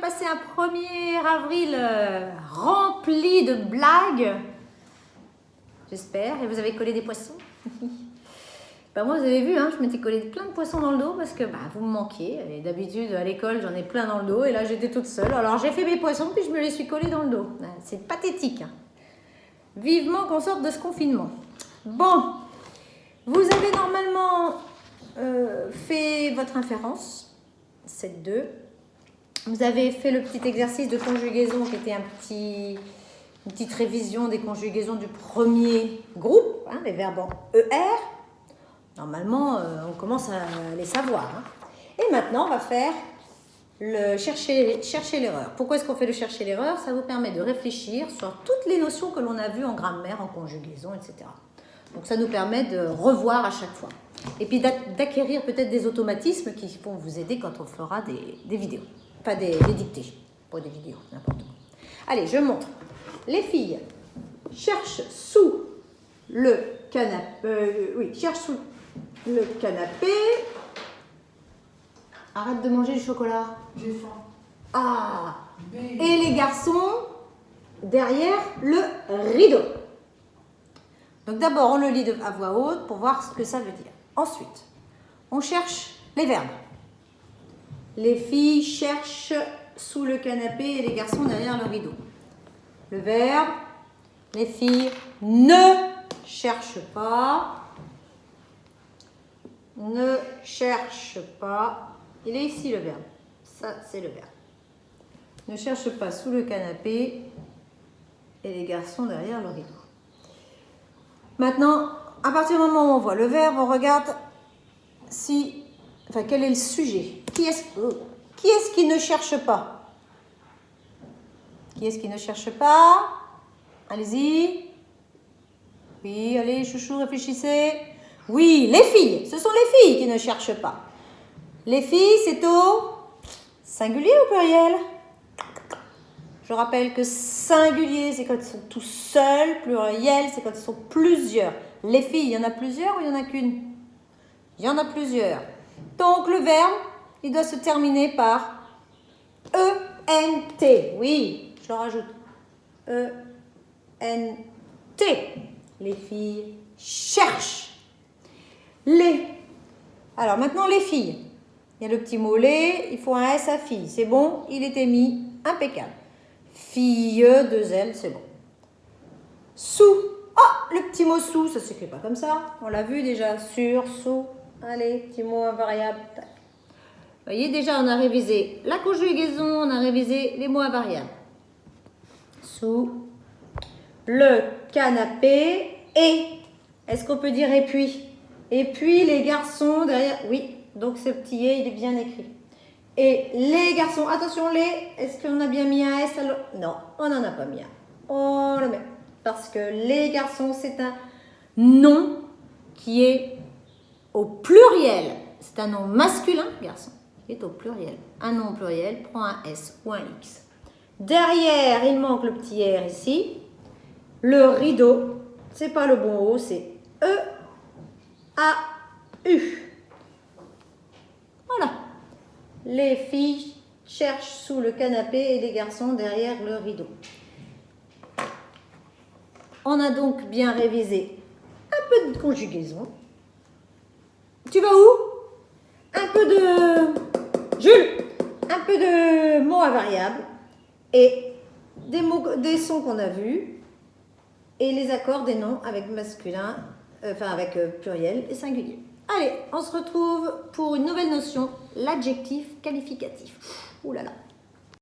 passé un 1er avril rempli de blagues. J'espère. Et vous avez collé des poissons. Ben moi, vous avez vu, hein, je m'étais collé plein de poissons dans le dos parce que vous me manquiez. Et d'habitude, à l'école, j'en ai plein dans le dos. Et là, j'étais toute seule. Alors, j'ai fait mes poissons, puis je me les suis collés dans le dos. C'est pathétique. Hein. Vivement qu'on sorte de ce confinement. Bon, vous avez normalement fait votre inférence, 7-2. Vous avez fait le petit exercice de conjugaison qui était une petite révision des conjugaisons du premier groupe, hein, les verbes en ER. Normalement, on commence à les savoir. Hein. Et maintenant, on va faire le chercher l'erreur. Pourquoi est-ce qu'on fait le chercher l'erreur? Ça vous permet de réfléchir sur toutes les notions que l'on a vues en grammaire, en conjugaison, etc. Donc, ça nous permet de revoir à chaque fois. Et puis d'acquérir peut-être des automatismes qui vont vous aider quand on fera des vidéos. Pas des dictées, pas des vidéos, n'importe quoi. Allez, je montre. Les filles cherchent sous le canapé. Cherchent sous le canapé. Arrête de manger du chocolat. J'ai faim. Ah. Et les garçons derrière le rideau. Donc d'abord, on le lit à voix haute pour voir ce que ça veut dire. Ensuite, on cherche les verbes. Les filles cherchent sous le canapé et les garçons derrière le rideau. Le verbe, les filles ne cherchent pas. Ne cherchent pas. Il est ici le verbe. Ça, c'est le verbe. Ne cherche pas sous le canapé et les garçons derrière le rideau. Maintenant, à partir du moment où on voit le verbe, on regarde quel est le sujet. Qui est-ce qui ne cherche pas? Qui est-ce qui ne cherche pas? Allez-y. Oui, allez, chouchou, réfléchissez. Oui, les filles. Ce sont les filles qui ne cherchent pas. Les filles, c'est au singulier ou pluriel? Je rappelle que singulier, c'est quand ils sont tout seuls. Pluriel, c'est quand ils sont plusieurs. Les filles, il y en a plusieurs ou il n'y en a qu'une? Il y en a plusieurs. Donc, le verbe, il doit se terminer par E-N-T. Oui, je le rajoute. E-N-T. Les filles cherchent. Alors, maintenant, les filles. Il y a le petit mot les. Il faut un S à fille. C'est bon, il était mis. Impeccable. Fille, 2 L, c'est bon. Sous. Oh, le petit mot sous, ça ne s'écrit pas comme ça. On l'a vu déjà. Sur, sous. Allez, petit mot invariable. Tac. Vous voyez, déjà, on a révisé la conjugaison, on a révisé les mots invariables. Sous le canapé et. Est-ce qu'on peut dire et puis? Et puis, les garçons derrière. Oui, donc ce petit et, il est bien écrit. Et les garçons, attention, est-ce qu'on a bien mis un S alors? Non, on n'en a pas mis un. On le met. Parce que les garçons, c'est un nom qui est au pluriel. C'est un nom masculin, garçon, qui est au pluriel. Un nom au pluriel prend un S ou un X. Derrière, il manque le petit R ici. Le rideau, c'est pas le bon O, c'est E-A-U. Voilà. Les filles cherchent sous le canapé et les garçons derrière le rideau. On a donc bien révisé un peu de conjugaison. Tu vas où? Un peu de... Jules, un peu de mots invariables et des sons qu'on a vus et les accords des noms avec masculin, avec pluriel et singulier. Allez, on se retrouve pour une nouvelle notion, l'adjectif qualificatif. Ouh là là.